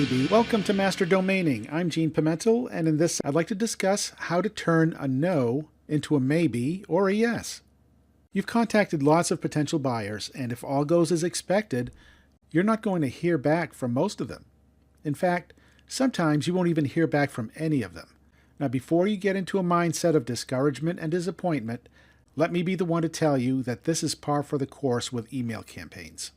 maybe. Welcome to Master Domaining. I'm Gene Pimentel, and in this I'd like to discuss how to turn a no into a maybe or a yes. You've contacted lots of potential buyers, and if all goes as expected, you're not going to hear back from most of them. In fact, sometimes you won't even hear back from any of them. Now, before you get into a mindset of discouragement and disappointment, let me be the one to tell you that this is par for the course with email campaigns.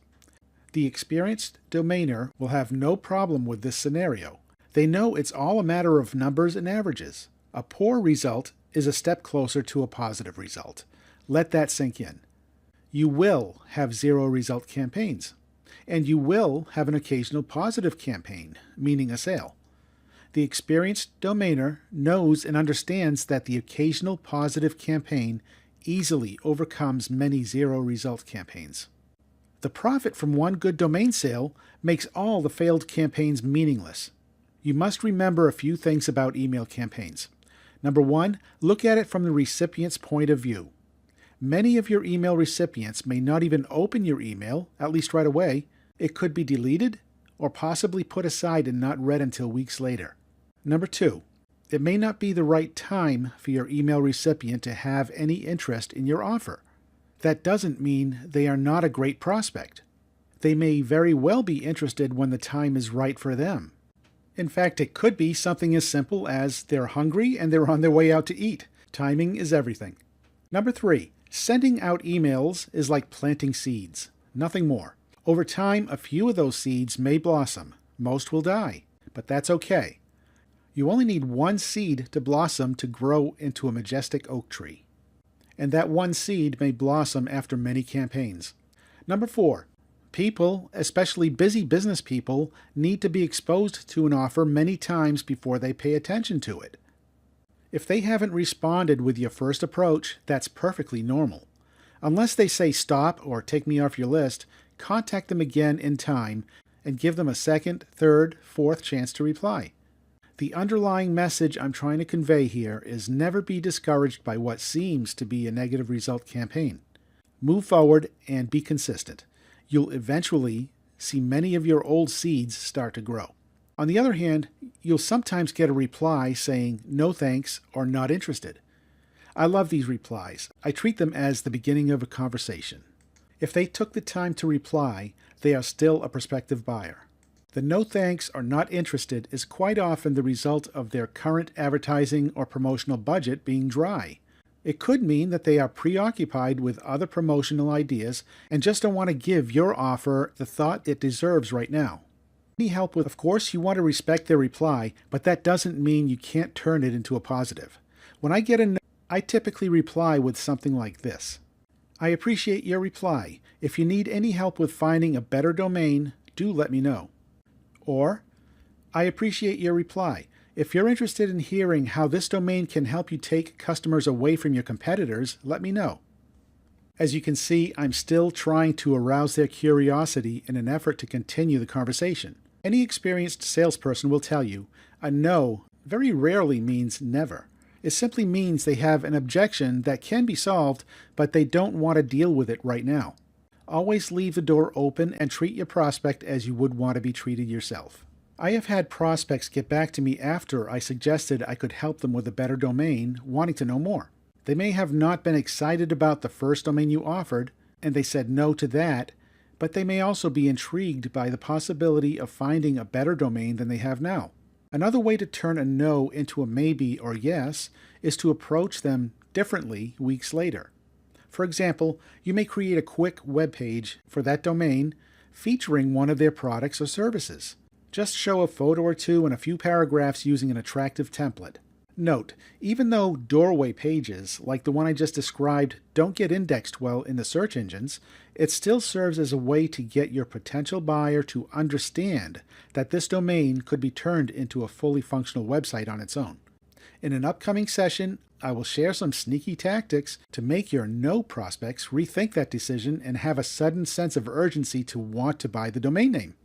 The experienced domainer will have no problem with this scenario. They know it's all a matter of numbers and averages. A poor result is a step closer to a positive result. Let that sink in. You will have zero result campaigns, and you will have an occasional positive campaign, meaning a sale. The experienced domainer knows and understands that the occasional positive campaign easily overcomes many zero result campaigns. The profit from one good domain sale makes all the failed campaigns meaningless. You must remember a few things about email campaigns. Number one, look at it from the recipient's point of view. Many of your email recipients may not even open your email, at least right away. It could be deleted or possibly put aside and not read until weeks later. Number two, it may not be the right time for your email recipient to have any interest in your offer. That doesn't mean they are not a great prospect. They may very well be interested when the time is right for them. In fact, it could be something as simple as they're hungry and they're on their way out to eat. Timing is everything. Number three, sending out emails is like planting seeds, nothing more. Over time, a few of those seeds may blossom. Most will die, but that's okay. You only need one seed to blossom to grow into a majestic oak tree. And that one seed may blossom after many campaigns. Number four, people, especially busy business people, need to be exposed to an offer many times before they pay attention to it. If they haven't responded with your first approach, that's perfectly normal. Unless they say stop or take me off your list, contact them again in time and give them a second, third, fourth chance to reply. The underlying message I'm trying to convey here is never be discouraged by what seems to be a negative result campaign. Move forward and be consistent. You'll eventually see many of your old seeds start to grow. On the other hand, you'll sometimes get a reply saying no thanks or not interested. I love these replies. I treat them as the beginning of a conversation. If they took the time to reply, they are still a prospective buyer. The no thanks or not interested is quite often the result of their current advertising or promotional budget being dry. It could mean that they are preoccupied with other promotional ideas and just don't want to give your offer the thought it deserves right now. Any help with, of course, you want to respect their reply, but that doesn't mean you can't turn it into a positive. When I get a no, I typically reply with something like this. I appreciate your reply. If you need any help with finding a better domain, do let me know. Or, I appreciate your reply. If you're interested in hearing how this domain can help you take customers away from your competitors, let me know. As you can see, I'm still trying to arouse their curiosity in an effort to continue the conversation. Any experienced salesperson will tell you, a no very rarely means never. It simply means they have an objection that can be solved, but they don't want to deal with it right now. Always leave the door open and treat your prospect as you would want to be treated yourself. I have had prospects get back to me after I suggested I could help them with a better domain, wanting to know more. They may have not been excited about the first domain you offered, and they said no to that, but they may also be intrigued by the possibility of finding a better domain than they have now. Another way to turn a no into a maybe or yes is to approach them differently weeks later. For example, you may create a quick web page for that domain featuring one of their products or services. Just show a photo or two and a few paragraphs using an attractive template. Note, even though doorway pages, like the one I just described, don't get indexed well in the search engines, it still serves as a way to get your potential buyer to understand that this domain could be turned into a fully functional website on its own. In an upcoming session, I will share some sneaky tactics to make your no prospects rethink that decision and have a sudden sense of urgency to want to buy the domain name.